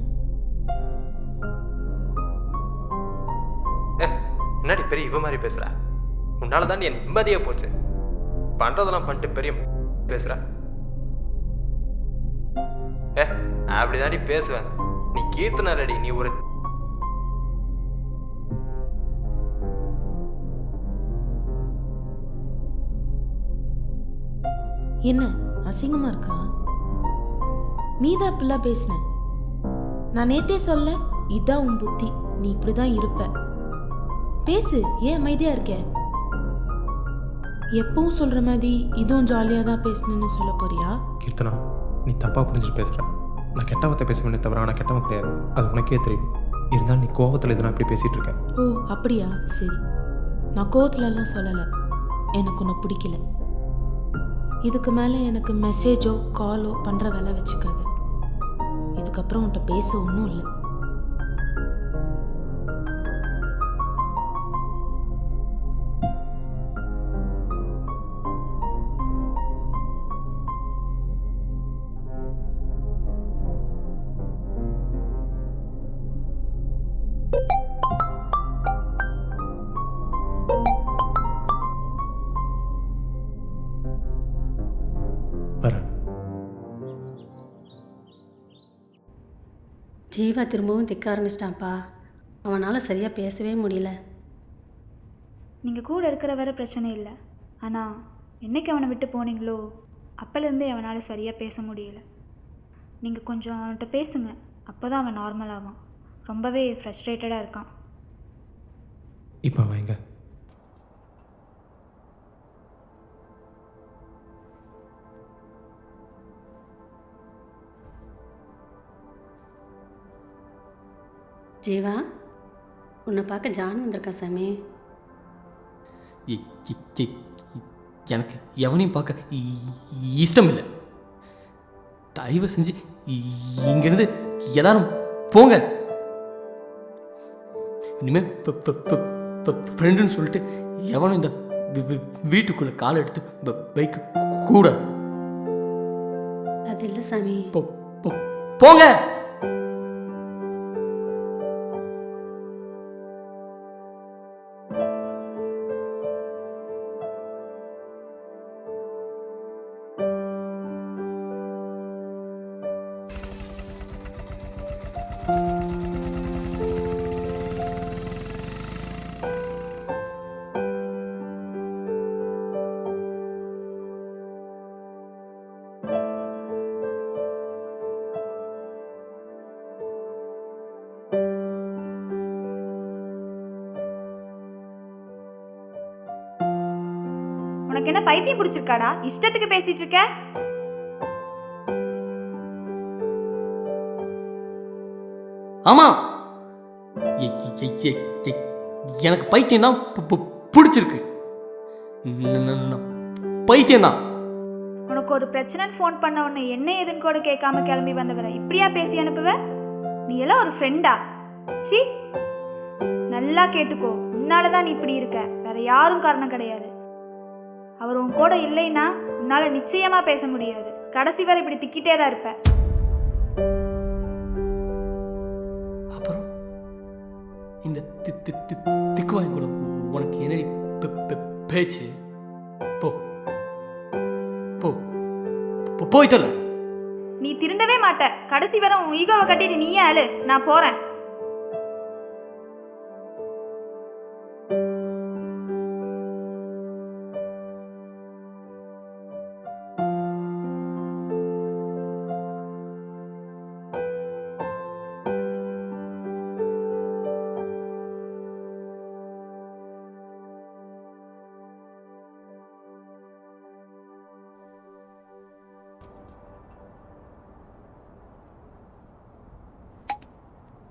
முன்னாடி பெரிய இவ மாதிரி பேசுற. உன்னால தான் என் நிம்மதியே போச்சு. பண்றதெல்லாம் பண்ணிட்டு பெரிய பேசுற. அப்படிதாண்டி பேசுவேன். நீ கீர்த்தனாலடி, நீ ஒரு என்ன அசிங்கமா இருக்கா? நீ தான் இப்படிலாம் பேசின. நான் நேத்தே சொல்ல, இதான் உன் புத்தி, நீ இப்படிதான் இருப்ப. பேசு, ஏன் அமைதியா இருக்க? எப்பவும் சொல்ற மாதிரி இதுவும் ஜாலியாக தான் பேசணும்னு சொல்ல போறியா? கீர்த்தனா, நீ தப்பாக புரிஞ்சுட்டு பேசுற. நான் கெட்ட வார்த்தை பேசுவேனே தவிர நான் கெட்டவன் கிடையாது. அது உனக்கே தெரியும். இருந்தாலும் நீ கோவத்தில் எதுனா இப்படி பேசிகிட்டு இருக்க. ஓ அப்படியா, சரி. நான் கோவத்துலலாம் சொல்லலை, எனக்கு உன்னை பிடிக்கல. இதுக்கு மேலே எனக்கு மெசேஜோ காலோ பண்ணுற வேலை வச்சுக்காது. இதுக்கப்புறம் உன்கிட்ட பேச ஒன்றும் இல்லை. வரேன். ஜீவா திரும்பவும் திக்க ஆரம்பிச்சிட்டான்ப்பா. அவனால் சரியாக பேசவே முடியல. நீங்கள் கூட இருக்கிற வரை பிரச்சனை இல்லை. ஆனால் என்னைக்கு அவனை விட்டு போனீங்களோ அப்போலேருந்தே அவனால் சரியாக பேச முடியல. நீங்கள் கொஞ்சம் அவன்கிட்ட பேசுங்க, அப்போ தான் அவன் நார்மல் ஆவான். ரொம்பவே ஃப்ரஸ்ட்ரேட்டடாக இருக்கான். இப்போ அவன் எங்க? ஜீவா, உன்னை பார்க்க ஜான் வந்திருக்கான் சாமி. எனக்கு எவனையும் பார்க்க இஷ்டம் இல்லை. தயவு செஞ்சு இங்கேருந்து எல்லாரும் போங்க. இனிமேல் ஃப்ரெண்டுன்னு சொல்லிட்டு எவனும் இந்த வீட்டுக்குள்ளே காலை எடுத்து வைக்க கூடாது. அது இல்லை சாமி. போங்க. உனக்கு என்ன பைத்தியம் பிடிச்சிருக்காடா? இஷ்டத்துக்கு பேசிட்டு இருக்க. ஆமா, எனக்கு பைத்தியம் தான் பிடிச்சிருக்கு. பைத்தியம் தான். உனக்கு ஒரு பிரச்சனைன்னு ஃபோன் பண்ண உடனே என்ன ஏதுன்னு கூட கேட்காம கிளம்பி வந்தவரை இப்படியா பேசி அனுப்புவ? நீ எல்லாம் ஒரு ஃப்ரெண்டா? சி, நல்லா கேட்டுக்கோ. உன்னால தான் நீ இப்படி இருக்க, வேற யாரும் காரணம் கிடையாது. அவர் உன் கூட இல்லைன்னா உன்னால நிச்சயமா பேச முடியாது. கடைசி வரை இப்படி திக்கிட்டே தான் இருப்ப. அப்புறம் இந்த திக்கு வாங்கி கூட உனக்கு என்னடி பேச்சு? போ போ போய்த்தல. நீ திருந்தவே மாட்ட. கடைசி வரை உன் ஈகோவை கட்டிட்டு நீயே அழு. நான் போறேன்.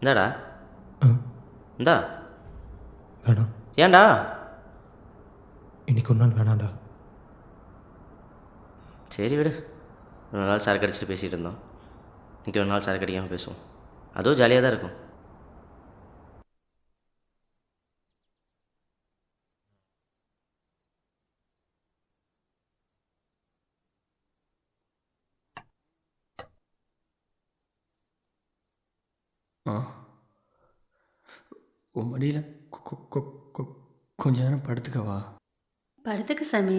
இந்தாடா, இந்தா. வேணாம். ஏன்டா? இன்னைக்கு ஒரு நாள் வேணாண்டா. சரி விடு. ஒரு நாள் சரக்கு அடிச்சுட்டு பேசிகிட்டு இருந்தோம். இன்றைக்கி ஒரு நாள் சரக்கு அடிக்காமல் பேசுவோம். அதுவும் ஜாலியாக தான் இருக்கும். உன் மடியில் கொஞ்ச நேரம் படுத்துக்கவா? படுத்துக்க சாமி.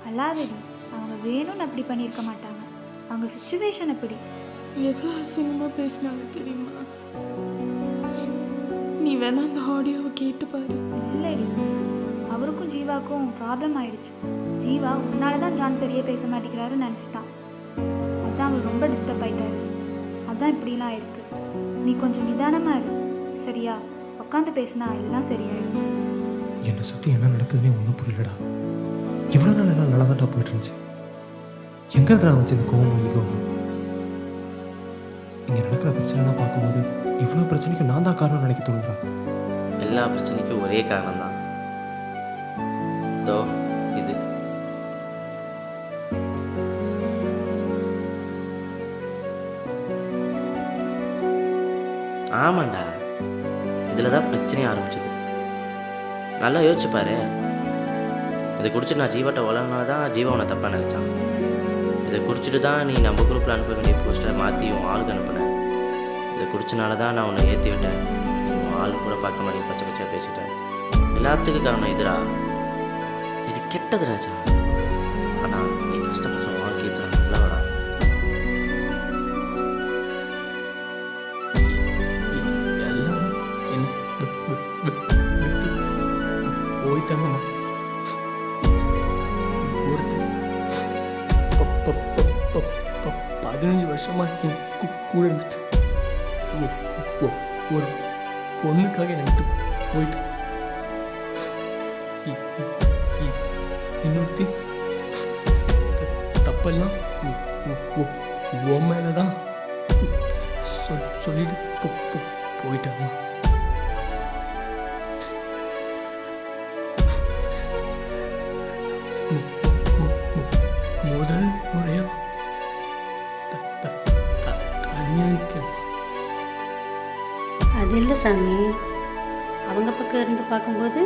அல்லாதடி, அவங்க வேணும்னு அப்படி பண்ணியிருக்க மாட்டாங்க. அவங்க சுச்சுவேஷன் அப்படி. எவ்வளோ அசிங்கமாக பேசினாங்க தெரியுமா? நீ வேணா அந்த ஆடியோவை கேட்டு பாரு. இல்லடி, அவருக்கும் ஜீவாவுக்கும் ப்ராப்ளம் ஆயிடுச்சு. ஜீவா உன்னால தான் ஜான் சரியே பேச மாட்டேங்கிறாருன்னு நினச்சிட்டான். அதான் அவர் ரொம்ப டிஸ்டர்ப் ஆயிட்டாரு. அதான் இப்படிலாம் ஆயிருக்கு. நீ கொஞ்சம் நிதானமாக இரு, சரியா? உட்காந்து பேசினா எல்லாம் சரியாயிடும். என்னை சுற்றி என்ன நடக்குதுன்னே ஒன்றும் புரியலடா. இவ்வளோ நாள் எல்லாம் நல்லா தான்டா போயிட்டு இருந்துச்சு. எங்கே இருக்கிற வந்துச்சு இந்த கோவமும் ஈகோவும்? இங்கே நடக்கிற பிரச்சனைலாம் பார்க்கும்போது இவ்வளோ பிரச்சனைக்கு நான் தான் காரணம் நினைக்க தோணுறா. எல்லா பிரச்சனைக்கும் ஒரே காரணம் தான். தோ இது. ஆமாண்டா, இதில் தான் பிரச்சனையே ஆரம்பிச்சது. நல்லா யோசிச்சு பாரு. இதை குடிச்சிட்டு நான் ஜீவாட்ட வளர்னால தான் ஜீவா உன்னை தப்பாக நினச்சான். இதை குடிச்சிட்டு தான் நீ நம்ம குரூப்பில் அனுப்ப வேண்டிய போஸ்டரை மாற்றி உன் ஆளுக்கு அனுப்புனேன். இதை குடிச்சனால தான் நான் உன்னை ஏற்றி விட்டேன். நீ உன் ஆளு கூட பார்க்க மாட்டேங்க, பச்சை பச்சையாக பேசிட்டேன். எல்லாத்துக்கும் காரணம் இதுடா. இது கெட்டது ராஜா. ஆனால் நீ கஷ்டப்படுற வாழ்க்கை தான் நல்லவடா. எல்லாரும் என்ன போயிட்டாங்கம்மா. ஒருத்தர் 15 வருஷமா என் கூட இருந்துட்டு ஒரு பொண்ணுக்காக என்னை விட்டு போயிட்டு இன்னொருத்தி தப்பெல்லாம் உன் மேலே தான் சொல்லிட்டு போயிட்டாம்மா. முதல் முறையா தனியாக நிற்கிறேன். அது இல்லை சாமி, அவங்க பக்கம் இருந்து பார்க்கும்போது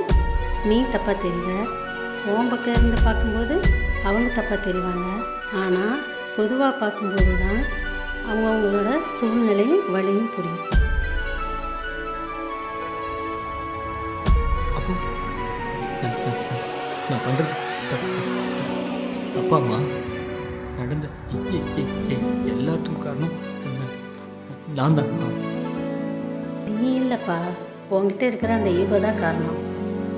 நீ தப்பாக தெரிவ, உன் பக்கம் இருந்து பார்க்கும்போது அவங்க தப்பாக தெரிவாங்க. ஆனால் பொதுவாக பார்க்கும்போது தான் அவங்களோட சூழ்நிலையும் வழியும் புரியும். அப்போ நான் பண்ணுறது தப்பாம்மா? நடந்த எல்லாத்துக்கும் காரணம் நான் தான். நீ இல்லைப்பா, உங்ககிட்ட இருக்கிற அந்த ஈகோ தான் காரணம்.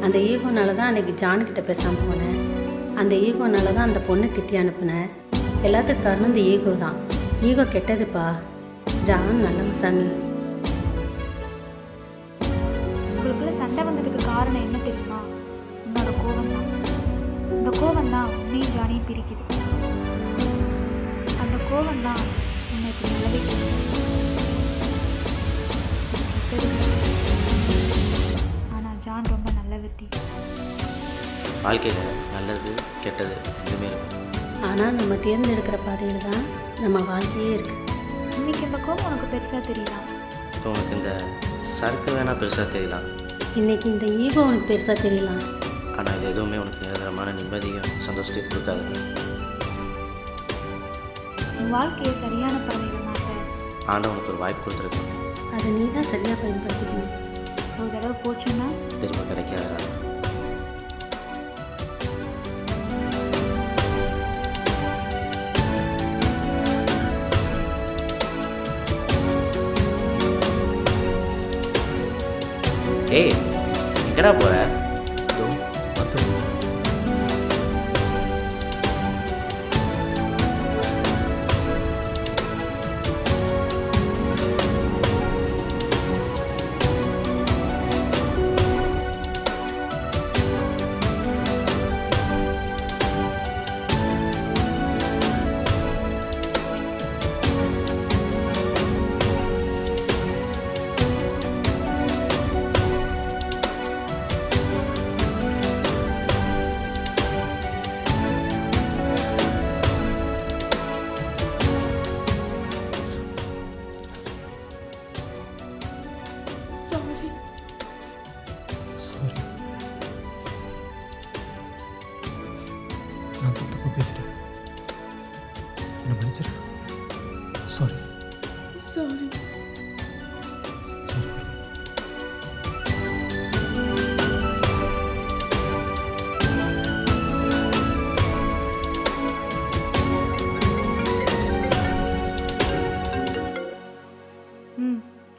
அந்த ஈகோனால தான் அன்றைக்கி ஜான்கிட்ட பேசாமல் போனேன். அந்த ஈகோனால தான் அந்த பொண்ணு திட்டி அனுப்புனேன். எல்லாத்துக்கும் காரணம் இந்த ஈகோ தான். ஈகோ கெட்டதுப்பா. ஜான் நல்லவன் சாமி. உங்களுக்குள்ள சண்டை வந்ததுக்கு காரணம் என்ன தெரியுமா? உன்னோட கோபம் தான். இந்த கோபம் தான் உன்னையும் ஜானியும் பிரிக்குது. அந்த கோபம் தான் உன்னை இப்படி நிலவிக்குது. ஆனால் ஜான் ரொம்ப நல்ல வெட்டி. வாழ்க்கையில் நல்லது கெட்டது ரெண்டுமே இருக்கும். ஆனால் நம்ம தேர்ந்தெடுக்கிற பாதையில் தான் நம்ம வாழ்க்கையே இருக்குது. இன்னைக்கு இந்த கோபம் உனக்கு பெருசாக தெரியலாம். இப்போ உனக்கு இந்த சரக்கு வேணால் பெருசாக தெரியலாம். இன்றைக்கி இந்த ஈகோ உனக்கு பெருசாக தெரியலாம். ஆனால் இது எதுவுமே உனக்கு நிரந்தரமான நிம்மதியும் சந்தோஷத்தையும் கொடுக்காது. உன் வாழ்க்கையை சரியான பாதையில் மாற்ற ஆண்டவன் உனக்கு ஒரு வாய்ப்பு கொடுத்துருக்கு. அதை நீ தான் சரியாக பயன்படுத்திக்கணும். ஒரு தடவை போச்சுன்னா திரும்ப கிடைக்காதா? ஏய், எங்கடா போற? சாரி, நான் தப்பாக பேசுகிறேன். என்னை மன்னிச்சிரு. Sorry sorry. சாரி.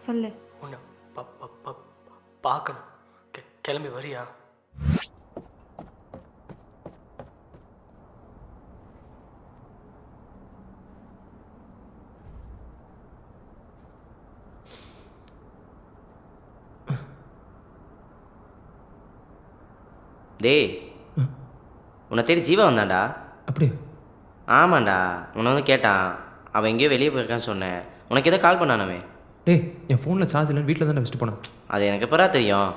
சொல்லு. உன்னை பார்க்கணும். கிளம்பி வரியா? டேய், உன்னை தேடி ஜீவா வந்தான்டா. அப்படியே ஆமாண்டா, உன்னை வந்து கேட்டான். அவன் எங்கேயோ வெளியே போயிருக்கான்னு சொன்னேன். உனக்கு எதோ கால் பண்ணானவே. டேய், என் ஃபோனில் சார்ஜ் இல்லைன்னு வீட்டில் தானே வச்சுட்டு போனேன். அது எனக்கு எப்பரா தெரியும்.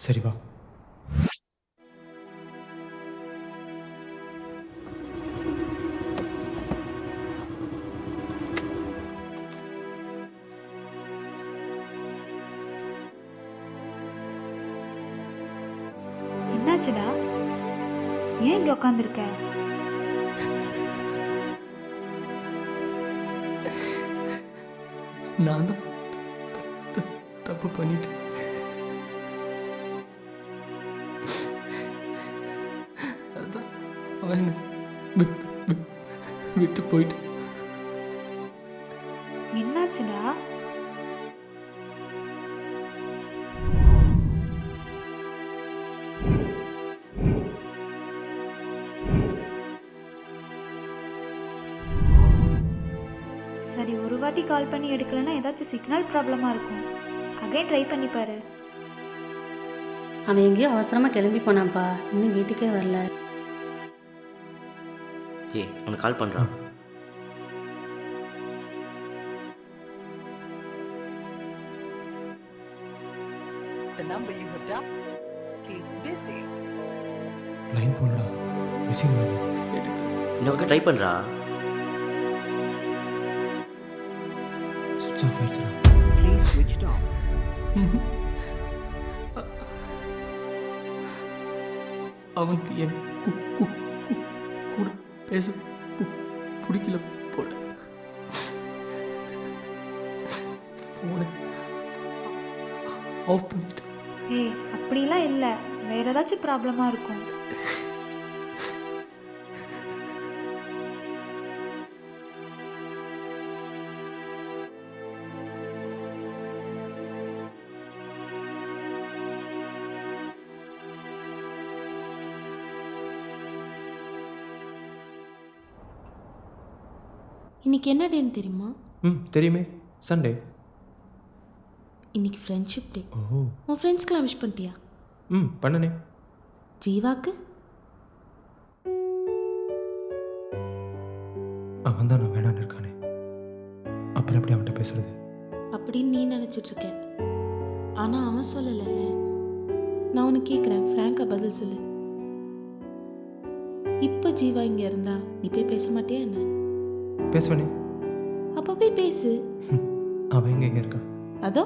சரி வா. என்னாச்சுடா? ஏன் இங்கே உட்காந்துருக்க? நான் தான் தப்பு பண்ணிட்டு அதான் அவன் என்னை விட்டு போயிட்டு. என்னாச்சுடா? சரி, ஒரு வாட்டி கால் பண்ணி எடுக்கலைன்னா ஏதாச்சும் சிக்னல் ப்ராப்ளமாக இருக்கும். அகைன் ட்ரை பண்ணி பாரு. அவன் எங்கேயோ அவசரமாக கிளம்பி போனான்ப்பா, இன்னும் வீட்டுக்கே வரல. ஏய், உனக்கு கால் பண்ணுறான். லைன் போனடா, பிஸின்னு வருது. இன்னொரு ட்ரை பண்ணுறா. சுவிட்ச் ஆஃப் ஆயிடுச்சுடா. அவனுக்கு என் கூட பேச பிடிக்கல போல. ஃபோனை ஆஃப் பண்ணிட்டு. ஏய், அப்படிலாம் இல்லை, வேற ஏதாச்சும் ப்ராப்ளமாக இருக்கும். இன்னைக்கு என்ன டேன்னு தெரியுமா? தெரியுமே, சண்டே. இன்னைக்கு ஃப்ரெண்ட்ஷிப் டே. ஓ. உன் ஃப்ரெண்ட்ஸ்க்கெலாம் விஷ் பண்ணிட்டியா? பண்ணனே. ஜீவாக்கு? அவன் தான் நான் வேணான்னு இருக்கானே, அப்புறம் எப்படி அவன்கிட்ட பேசுறது? அப்படின்னு நீ நினச்சிட்டு இருக்க. ஆனால் அவன் சொல்லலைல்ல. நான் உனக்கு கேட்குறேன், ஃப்ராங்காக பதில் சொல்லு. இப்போ ஜீவா இங்கே இருந்தா நீ போய் பேச மாட்டியா என்ன? பேசுவேனே. அப்போ போய் பேசு. அவன் எங்கே இருக்கான்? அதோ.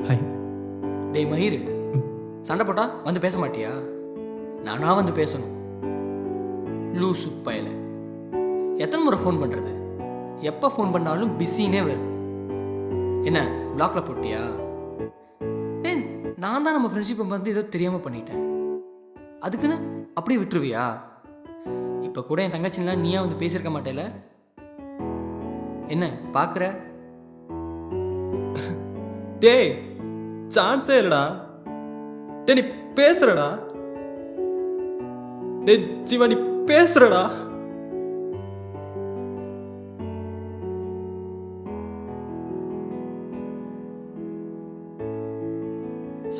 ஹாய். டேய் மயிறு, சண்டை போட்டா வந்து பேச மாட்டியா? நானா வந்து பேசணும்? லூசு பயல. எத்தனை முறை ஃபோன் பண்ணுறது? எப்போ ஃபோன் பண்ணாலும் பிஸினே வருது. என்ன பிளாக்ல போட்டியா? ஏன் நான் தான் நம்ம ஃப்ரெண்ட்ஷிப்பை வந்து ஏதோ தெரியாமல் பண்ணிட்டேன். அதுக்குன்னு அப்படியே விட்டுருவியா? இப்போ கூட என் தங்கச்சின்லாம் நீயா வந்து பேசியிருக்க மாட்டேல? என்ன பார்க்குற? டேய், சான்ஸே இல்லடா. டே, நீ பேசுறடா. டே ஜீவா, நீ பேசுறடா.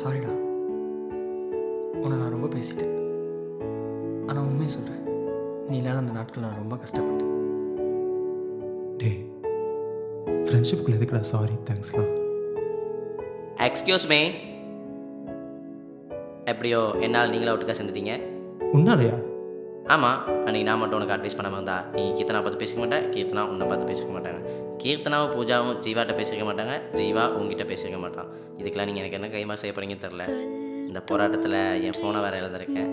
சாரிடா, உன்னை நான் ரொம்ப பேசிட்டேன். ஆனால் உண்மையை சொல்கிறேன், நீ இல்லாத அந்த நாட்கள் நான் ரொம்ப கஷ்டப்பட்டேன். டே, ஃப்ரெண்ட்ஷிப்புக்குள்ள எதுக்குடா சாரி தேங்க்ஸ்லாம்? Excuse me. எப்படியோ என்னால் நீங்களே ஒட்டுக்கா சேர்ந்துட்டீங்க. உன்னாலையா? ஆமாம், அன்றைக்கி நான் மட்டும் உனக்கு அட்வைஸ் பண்ணாமல் இருந்தா நீ கீர்த்தனா பார்த்து பேசிக்க மாட்டேன், கீர்த்தனா உன்னை பார்த்து பேசிக்க மாட்டாங்க, கீர்த்தனாவும் பூஜாவும் ஜீவாட்ட பேசிக்க மாட்டாங்க, ஜீவா உங்ககிட்ட பேசிக்க மாட்டான். இதுக்கெல்லாம் நீங்கள் எனக்கு என்ன கைமா செய்ய போகிறீங்கன்னு தெரில. இந்த போராட்டத்தில் என் ஃபோனை வேறு இழந்திருக்கேன்.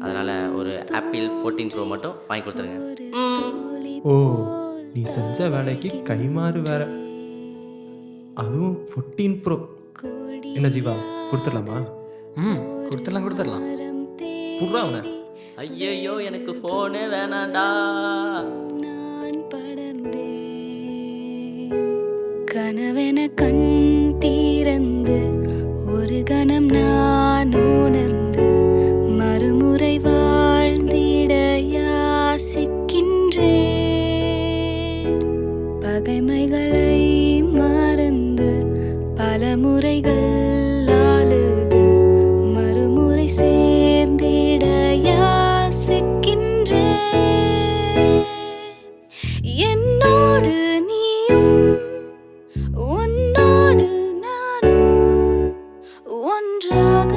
அதனால் ஒரு ஆப்பிள் 14 Pro மட்டும் வாங்கி கொடுத்துருங்க. ஓ, நீ செஞ்ச வேலைக்கு கைமாறு வேற, அதுவும் 14 Pro. என்ன ஜீவா கொடுத்துடலாமா? ம் கொடுத்துடலாம் புர்றா அவனை. ஐயையோ எனக்கு ஃபோனே வேணாண்டா. நான் படர்ந்தேன் கனவென கண் தீரந்து ஒரு கணம் நான் உணர்ந்து மறுமுறை வாழ்ந்திட யாசிக்கின்றேன். பகைமைகளை மறந்து பல முறைகள் ஆளுது மறுமுறை சேர்ந்திட யாசிக்கின்றேன். என்னோடு நீயும் உன்னோடு நானும் ஒன்றாக